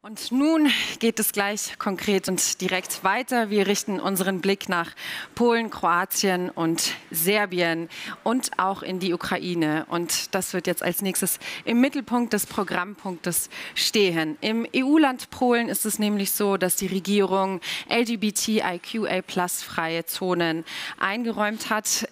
Und nun geht es gleich konkret und direkt weiter. Wir richten unseren Blick nach Polen, Kroatien und Serbien und auch in die Ukraine. Und das wird jetzt als nächstes im Mittelpunkt des Programmpunktes stehen. Im EU-Land Polen ist es nämlich so, dass die Regierung LGBTIQA+-freie Zonen eingeräumt hat.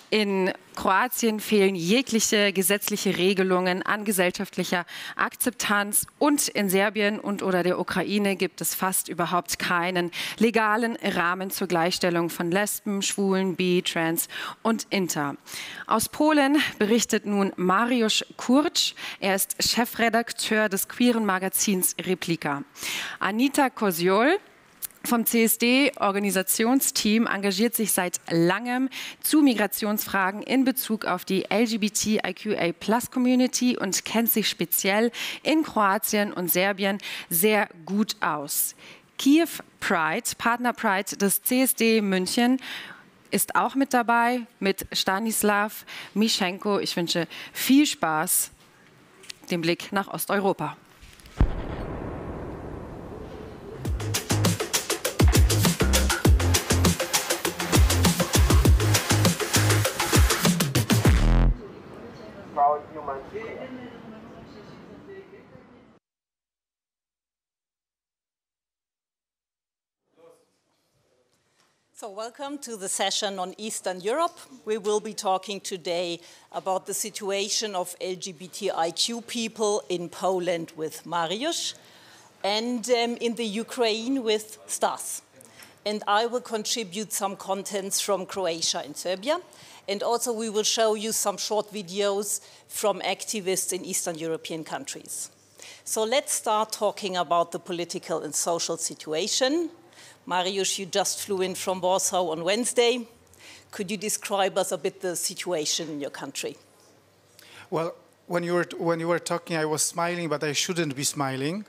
In Kroatien fehlen jegliche gesetzliche Regelungen an gesellschaftlicher Akzeptanz und in Serbien und oder der Ukraine gibt es fast überhaupt keinen legalen Rahmen zur Gleichstellung von Lesben, Schwulen, Bi, Trans und Inter. Aus Polen berichtet nun Mariusz Kurc. Er ist Chefredakteur des queeren Magazins Replika. Anita Koziol vom CSD-Organisationsteam engagiert sich seit langem zu Migrationsfragen in Bezug auf die LGBTIQA+-Community und kennt sich speziell in Kroatien und Serbien sehr gut aus. CyivPride, Partnerpride des CSD München, ist auch mit dabei, mit Stanislav Mishchenko. Ich wünsche viel Spaß, den Blick nach Osteuropa. So welcome to the session on Eastern Europe. We will be talking today about the situation of LGBTIQ people in Poland with Mariusz and in the Ukraine with Stas. And I will contribute some contents from Croatia and Serbia. And also we will show you some short videos from activists in Eastern European countries. So let's start talking about the political and social situation. Mariusz, you just flew in from Warsaw on Wednesday. Could you describe us a bit the situation in your country? Well, when you were talking, I was smiling, but I shouldn't be smiling.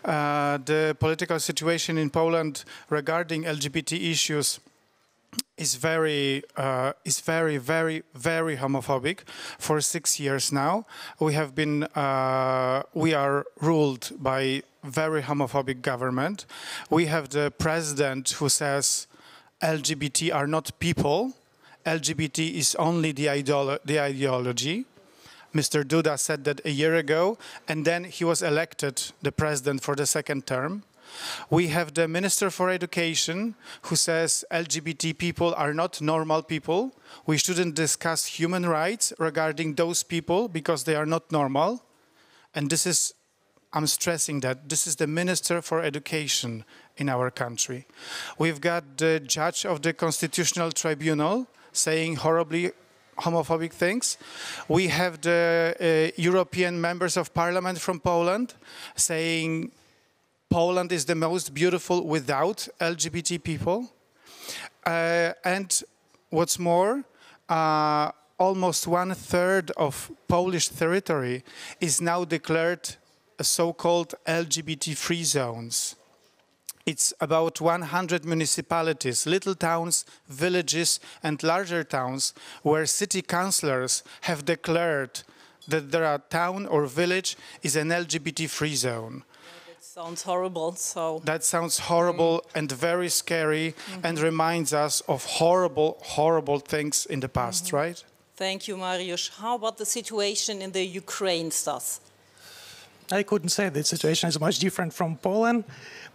The political situation in Poland regarding LGBT issues is very, very homophobic. For 6 years now, we are ruled by very homophobic government. We have the president who says LGBT are not people. LGBT is only the ideology. Mr. Duda said that a year ago, and then he was elected the president for the second term. We have the Minister for Education who says LGBT people are not normal people. We shouldn't discuss human rights regarding those people because they are not normal. And this is, I'm stressing that, this is the Minister for Education in our country. We've got the judge of the Constitutional Tribunal saying horribly homophobic things. We have the European members of parliament from Poland saying Poland is the most beautiful without LGBT people. And what's more, almost 1/3 of Polish territory is now declared a so-called LGBT-free zones. It's about 100 municipalities, little towns, villages, and larger towns where city councillors have declared that their town or village is an LGBT-free zone. Sounds horrible. So that sounds horrible and very scary and reminds us of horrible things in the past, right? Thank you, Mariusz. How about the situation in the Ukraine, Stas? I couldn't say the situation is much different from Poland.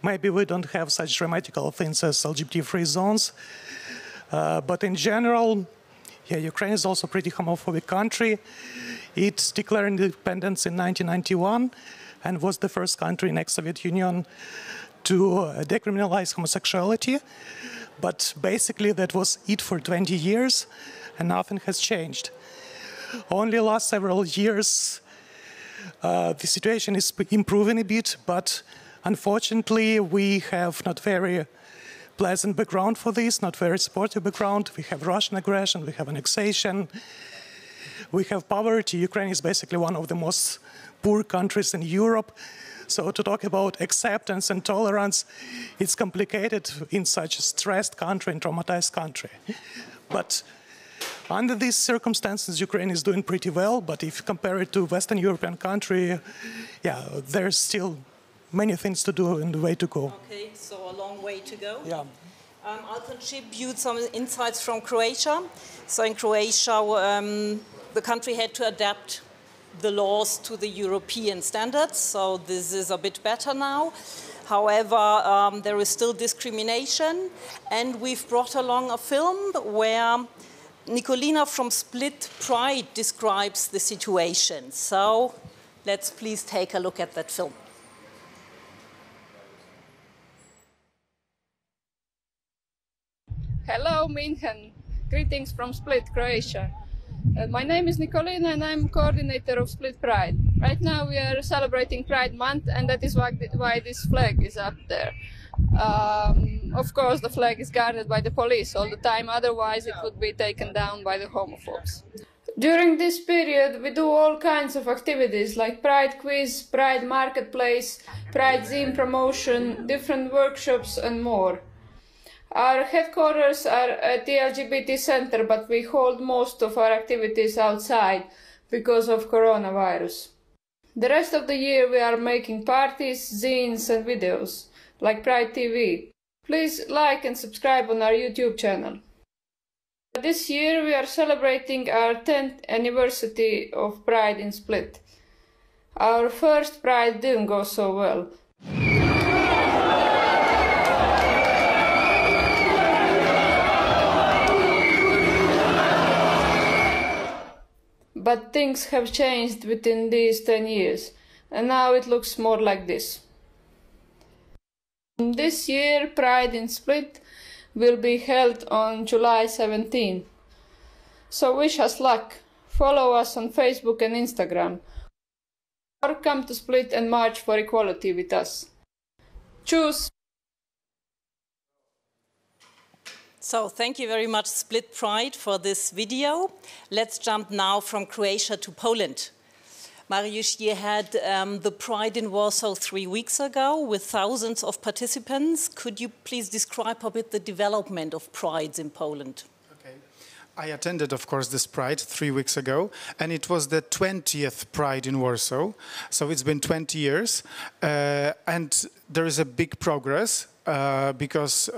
Maybe we don't have such dramatical things as LGBT-free zones. But in general, yeah, Ukraine is also a pretty homophobic country. It declared independence in 1991. And was the first country in ex-Soviet Union to decriminalize homosexuality. But basically that was it for 20 years, and nothing has changed. Only last several years, the situation is improving a bit, but unfortunately we have not very pleasant background for this, not very supportive background. We have Russian aggression, we have annexation, we have poverty. Ukraine is basically one of the most poor countries in Europe. So to talk about acceptance and tolerance, it's complicated in such a stressed country and traumatized country. But under these circumstances, Ukraine is doing pretty well. But if you compare it to Western European country, yeah, there's still many things to do and the way to go. Okay, so a long way to go. Yeah. I'll contribute some insights from Croatia. So in Croatia, the country had to adapt the laws to the European standards, so this is a bit better now. However, there is still discrimination, and we've brought along a film where Nikolina from Split Pride describes the situation. So let's please take a look at that film. Hello, München. Greetings from Split, Croatia. My name is Nikolina and I'm coordinator of Split Pride. Right now we are celebrating Pride Month, and that is why this flag is up there. Of course, the flag is guarded by the police all the time, otherwise it would be taken down by the homophobes. During this period, we do all kinds of activities like Pride Quiz, Pride Marketplace, Pride Zine promotion, different workshops and more. Our headquarters are at the LGBT Center, but we hold most of our activities outside because of coronavirus. The rest of the year we are making parties, zines and videos, like Pride TV. Please like and subscribe on our YouTube channel. This year we are celebrating our 10th anniversary of Pride in Split. Our first Pride didn't go so well. But things have changed within these 10 years, and now it looks more like this. This year, Pride in Split will be held on July 17. So wish us luck. Follow us on Facebook and Instagram. Or come to Split and march for equality with us. Choose! So thank you very much, Split Pride, for this video. Let's jump now from Croatia to Poland. Mariusz, you had the Pride in Warsaw 3 weeks ago with thousands of participants. Could you please describe a bit the development of Prides in Poland? Okay. I attended, of course, this Pride 3 weeks ago, and it was the 20th Pride in Warsaw. So it's been 20 years, and there is a big progress. Because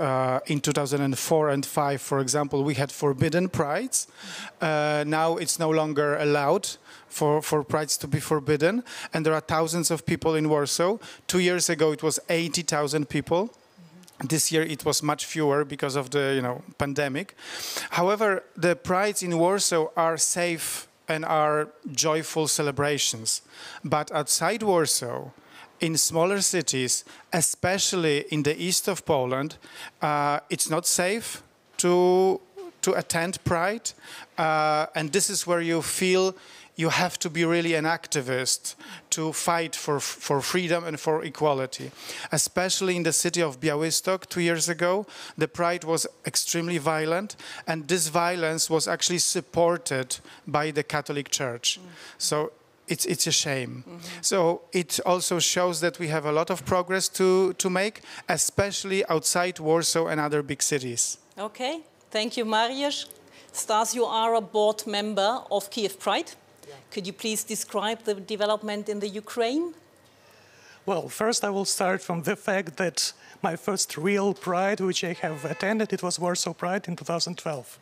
in 2004 and 2005, for example, we had forbidden prides. Now it's no longer allowed for prides to be forbidden, and there are thousands of people in Warsaw. 2 years ago it was 80,000 people. This year it was much fewer because of the pandemic. However, the prides in Warsaw are safe and are joyful celebrations. But outside Warsaw, in smaller cities, especially in the east of Poland, it's not safe to attend Pride, and this is where you feel you have to be really an activist to fight for freedom and for equality. Especially in the city of Białystok 2 years ago, the Pride was extremely violent, and this violence was actually supported by the Catholic Church. So it's a shame. So it also shows that we have a lot of progress to make, especially outside Warsaw and other big cities. Okay, thank you, Mariusz. Stas, you are a board member of CyivPride. Yeah. Could you please describe the development in the Ukraine? Well, first I will start from the fact that my first real Pride, which I have attended, it was Warsaw Pride in 2012.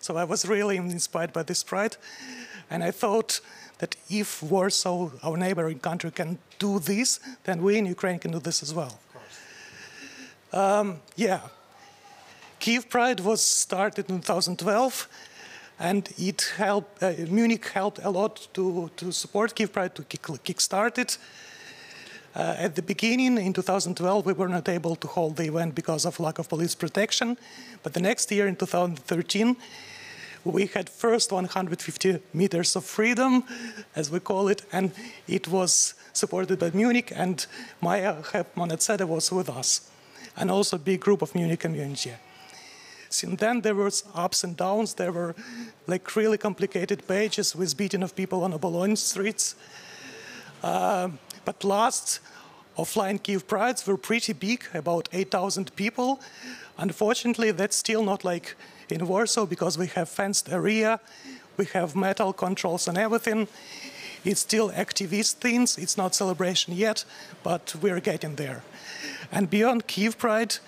So I was really inspired by this Pride, and I thought that if Warsaw, our neighboring country, can do this, then we in Ukraine can do this as well. Yeah, CyivPride was started in 2012, and it helped. Munich helped a lot to support CyivPride, to kickstart it. At the beginning, in 2012, we were not able to hold the event because of lack of police protection, but the next year, in 2013, we had first 150 meters of freedom, as we call it, and it was supported by Munich, and Maya Monetseda was with us, and also a big group of Munich community. Since then, there were ups and downs. There were like really complicated pages with beating of people on the Bologna streets. But last offline Kyiv Prides were pretty big, about 8,000 people. Unfortunately, that's still not like in Warsaw, because we have fenced area, we have metal controls and everything. It's still activist things. It's not celebration yet, but we're getting there. And beyond KyivPride,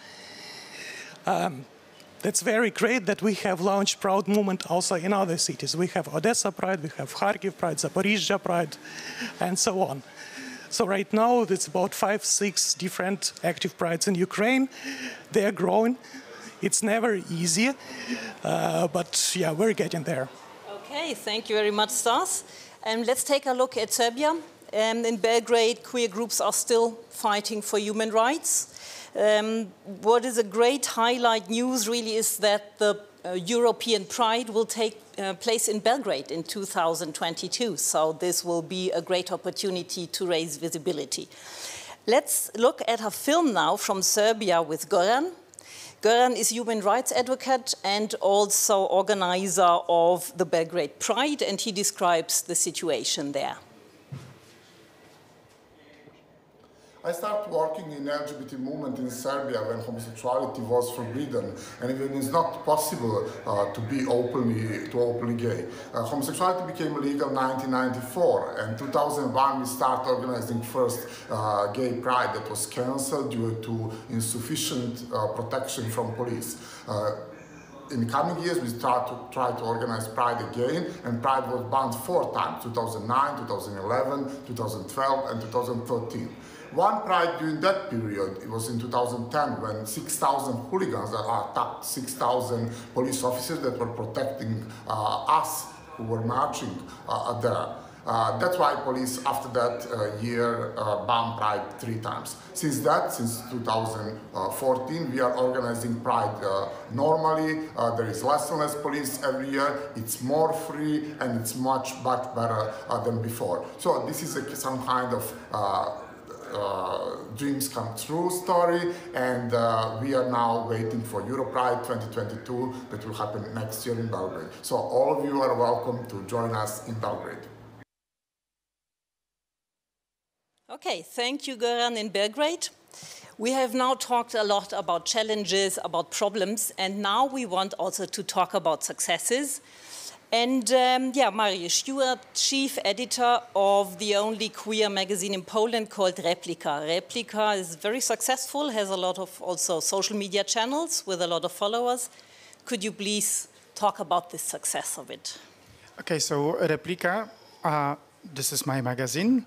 that's very great that we have launched Proud movement also in other cities. We have Odessa Pride, we have Kharkiv Pride, Zaporizhzhia Pride, and so on. So right now, it's about 5-6 different active prides in Ukraine. They are growing. It's never easy, but yeah, we're getting there. Okay, thank you very much, Stas. Let's take a look at Serbia. In Belgrade, queer groups are still fighting for human rights. What is a great highlight news really is that the European Pride will take place in Belgrade in 2022. So this will be a great opportunity to raise visibility. Let's look at a film now from Serbia with Goran. Goran is human rights advocate and also organizer of the Belgrade Pride, and he describes the situation there. I started working in LGBT movement in Serbia when homosexuality was forbidden, and even it's not possible to be openly gay. Homosexuality became legal in 1994, and 2001 we started organizing first gay pride that was cancelled due to insufficient protection from police. In the coming years, we try to organize Pride again, and Pride was banned 4 times, 2009, 2011, 2012, and 2013. One Pride during that period, it was in 2010, when 6,000 hooligans attacked 6,000 police officers that were protecting us who were marching there. That's why police, after that year, banned Pride 3 times. Since 2014, we are organizing Pride normally. There is less and less police every year. It's more free, and it's much better than before. So this is some kind of dreams come true story, and we are now waiting for Europride 2022 that will happen next year in Belgrade. So all of you are welcome to join us in Belgrade. Okay, thank you, Goran, in Belgrade. We have now talked a lot about challenges, about problems, and now we want also to talk about successes. And yeah, Mariusz, you are chief editor of the only queer magazine in Poland called Replika. Replika is very successful, has a lot of also social media channels with a lot of followers. Could you please talk about the success of it? Okay, so Replika, this is my magazine.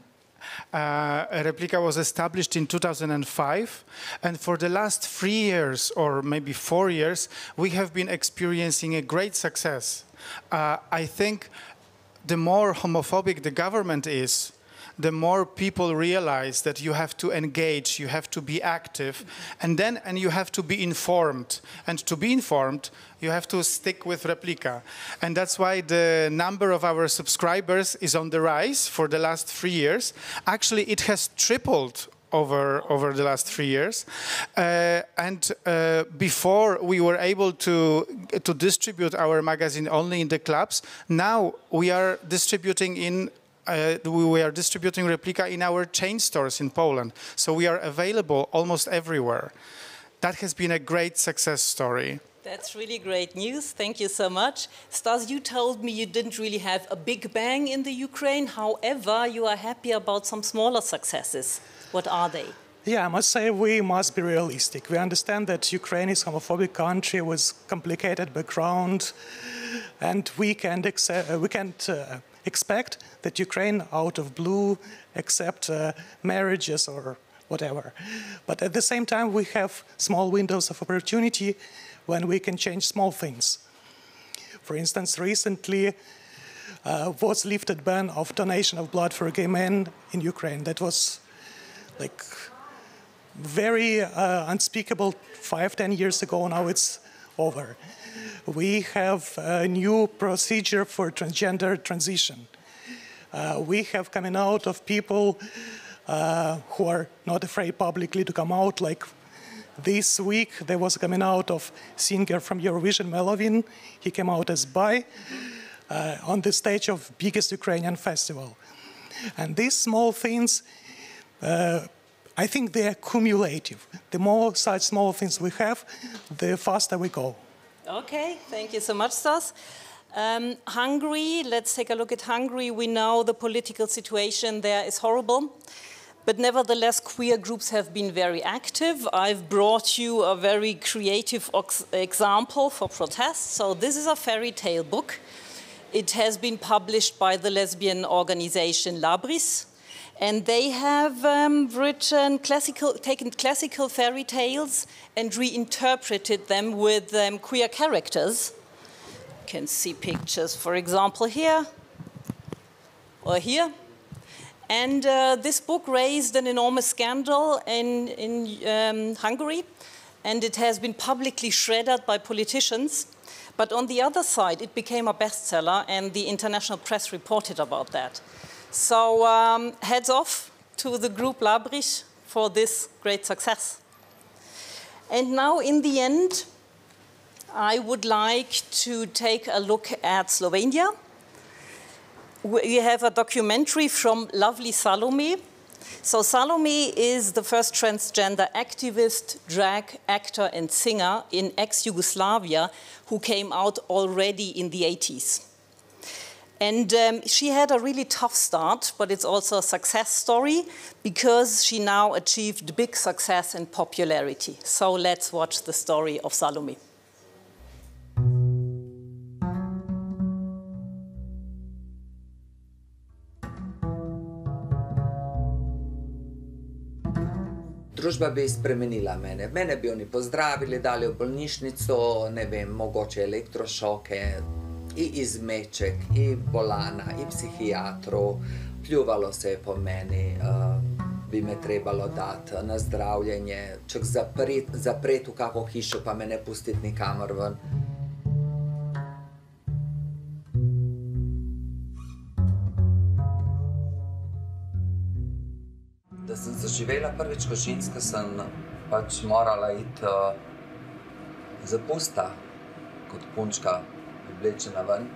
Replika was established in 2005, and for the last 3 years, or maybe 4 years, we have been experiencing a great success. I think the more homophobic the government is, the more people realize that you have to engage, you have to be active, and you have to be informed. And to be informed, you have to stick with Replika. And that's why the number of our subscribers is on the rise for the last 3 years. Actually, it has tripled over the last 3 years. Before we were able to distribute our magazine only in the clubs, now we are distributing Replika in our chain stores in Poland. So we are available almost everywhere. That has been a great success story. That's really great news. Thank you so much. Stas, you told me you didn't really have a big bang in the Ukraine. However, you are happy about some smaller successes. What are they? Yeah, I must say we must be realistic. We understand that Ukraine is a homophobic country with complicated background, and we can't expect that Ukraine, out of blue, accept marriages or whatever. But at the same time, we have small windows of opportunity when we can change small things. For instance, recently was lifted ban of donation of blood for gay men in Ukraine. That was like very unspeakable 5-10 years ago. Now it's over. We have a new procedure for transgender transition. We have coming out of people who are not afraid publicly to come out. Like this week, there was coming out of singer from Eurovision, Melovin. He came out as bi on the stage of biggest Ukrainian festival. And these small things, I think they are cumulative. The more such small things we have, the faster we go. Okay, thank you so much, Stas. Hungary, let's take a look at Hungary. We know the political situation there is horrible, but nevertheless, queer groups have been very active. I've brought you a very creative example for protest. So this is a fairy tale book. It has been published by the lesbian organization Labris, and they have taken classical fairy tales and reinterpreted them with queer characters. You can see pictures, for example, here or here. And this book raised an enormous scandal in Hungary, and it has been publicly shredded by politicians. But on the other side, it became a bestseller, and the international press reported about that. So heads off to the group Labris for this great success. And now, in the end, I would like to take a look at Slovenia. We have a documentary from lovely Salome. So Salome is the first transgender activist, drag actor and singer in ex-Yugoslavia who came out already in the 80s. And she had a really tough start, but it's also a success story because she now achieved big success and popularity. So let's watch the story of Salome. Družba bi spremenila mene. Mene bi oni pozdravili, dali v bolnišnico, ne vem, mogoče elektrošoke, i izmeček, i bolana, i psihijatrov. Pljuvalo se je po meni, bi me trebalo dati na zdravljenje, čak zapret v kako hišo, pa me ne pustiti nikamor ven. Da sem zaživela prvič kot ženska, sem pač morala iti za pusta kot punčka oblečena ven.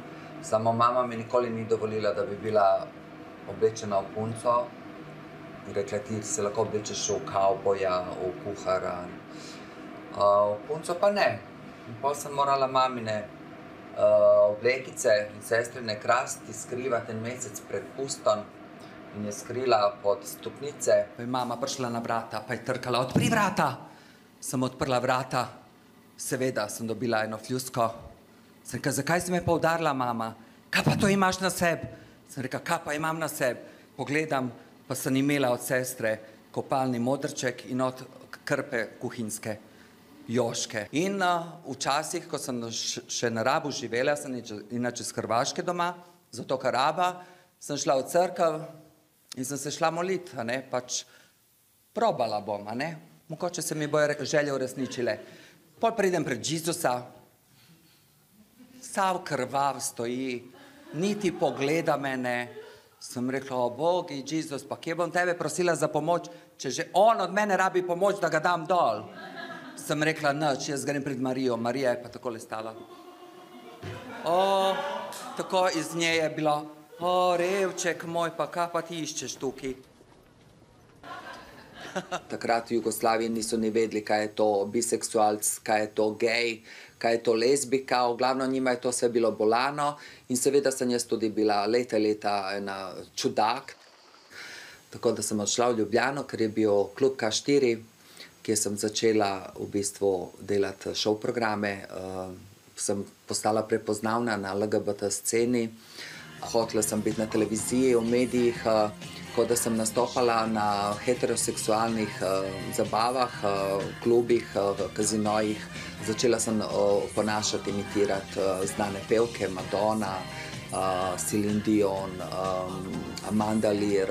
Samo mama mi nikoli ni dovolila, da bi bila oblečena v punco. Rekla, ti se lahko oblečeš v kavboja, v kuhara. V punco pa ne. In potem sem morala mamine oblekice in sestrine krasti skrivati en mesec pred pustom. In je skrila pod stopnice. Pa je mama prišla na vrata, pa je trkala, odpri vrata. Sem odprla vrata, seveda sem dobila eno fljusko. Sem rekla, zakaj si me pa udarila, mama? Kaj pa to imaš na sebi? Sem rekla, kaj pa imam na sebi? Pogledam, pa sem imela od sestre kopalni modrček in od krpe kuhinjske joške. In včasih, ko sem še na Rabu živela, sem inače z Hrvaške doma, zato ker Raba, sem šla v cerkev in sem se šla moliti, pač probala bom, mogoče se mi bojo želje uresničile. Pol pridem pred Jezusa, sav krvav stoji, niti pogleda mene. Sem rekla, o Bogi, Jezus, pa kje bom tebe prosila za pomoč, če že on od mene rabi pomoč, da ga dam dol. Sem rekla, nič, jaz grem pred Marijo. Marija je pa takole stala. Tako iz nje je bilo, revček moj, pa kaj pa ti iščeš tukaj? Takrat v Jugoslaviji niso ni vedeli, kaj je to biseksualc, kaj je to gej, kaj je to lezbika. V glavno njima je to vse bilo bolano in seveda sem jaz tudi bila leta ena čudak. Tako da sem odšla v Ljubljano, ker je bil klub K4, kjer sem začela v bistvu delati show programe. Sem postala prepoznavna na LGBT sceni. Hotela sem biti na televiziji, v medijih, kot da sem nastopala na heteroseksualnih zabavah, klubih, kazinojih. Začela sem ponašati, imitirati znane pevke, Madonna, Celine Dion, Amanda Lear,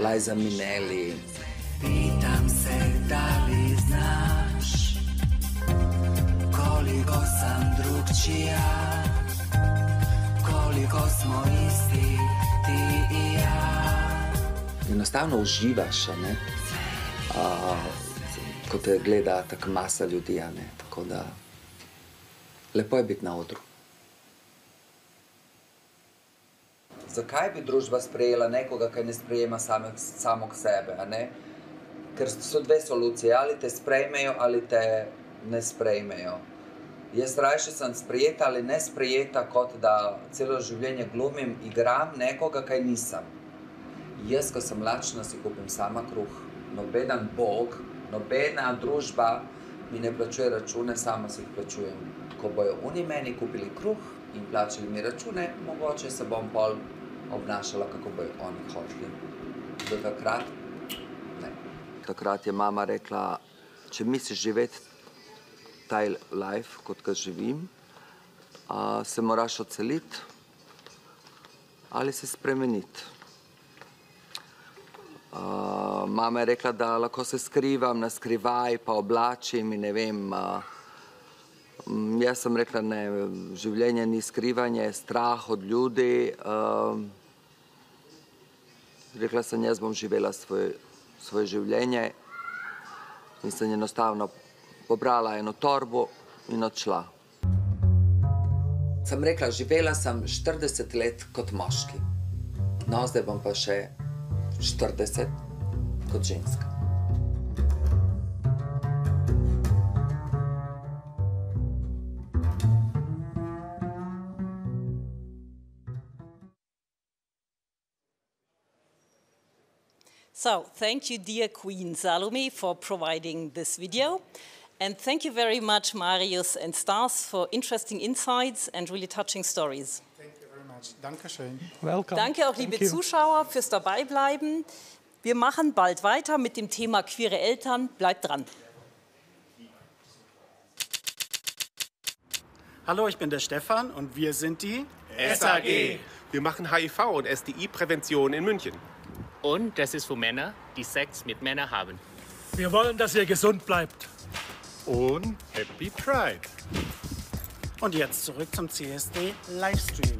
Liza Minnelli. Pitam se, da li znaš, koliko sam drugčija, koliko smo isti, ti i ja. Enostavno uživaš, ko te gleda tako masa ljudi, tako da lepo je biti na odru. Zakaj bi družba sprejela nekoga, ki ne sprejema samog sebe, Ker so dve solucije, ali te sprejmejo, ali te ne sprejmejo. Jaz rajše sem sprejeta ali ne sprejeta, kot da celo življenje glumim, igram nekoga, kaj nisem. Jaz, ko sem lačna, si kupim sama kruh. Nobeden bog, nobena družba mi ne plačuje račune, sama si jih plačujem. Ko bojo oni meni kupili kruh in plačali mi račune, mogoče se bom pol obnašala, kako bojo oni hoteli. Do takrat ne. Takrat je mama rekla, če misliš živeti taj life, kot ga živim, se moraš odseliti ali se spremeniti. Mama je rekla, da lahko se skrivam na skrivaj, pa oblačim in ne vem. Jaz sem rekla, ne, življenje ni skrivanje, je strah od ljudi. Rekla sem, jaz bom živela svoje življenje in sem enostavno pobrala eno torbo in odšla. Sem rekla, živela sem 40 let kot moški. No, zdaj bom pa še 40 kot ženska. So, thank you, dear Queen Salome, for providing this video. And thank you very much, Mariusz and Stas, for interesting insights and really touching stories. Thank you very much. Dankeschön. Welcome. Danke auch, liebe Zuschauer, fürs Dabeibleiben. Wir machen bald weiter mit dem Thema queere Eltern. Bleibt dran. Hallo, ich bin der Stefan und wir sind die SAG. Wir machen HIV- und STI-Prävention in München. Und das ist für Männer, die Sex mit Männern haben. Wir wollen, dass ihr gesund bleibt. Und Happy Pride. Und jetzt zurück zum CSD-Livestream.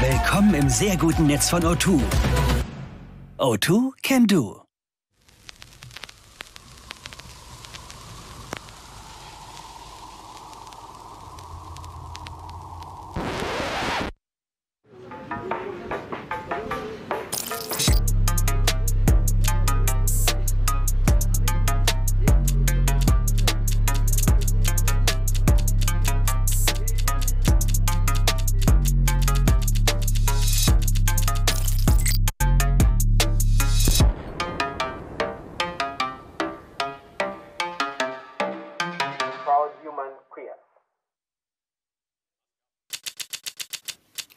Willkommen im sehr guten Netz von O2. O2 can do.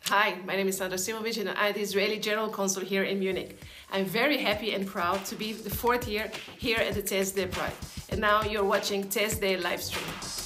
Hi, my name is Sandra Simovic and I'm the Israeli General Consul here in Munich. I'm very happy and proud to be the 4th year here at the CSD Pride. And now you're watching CSD live stream.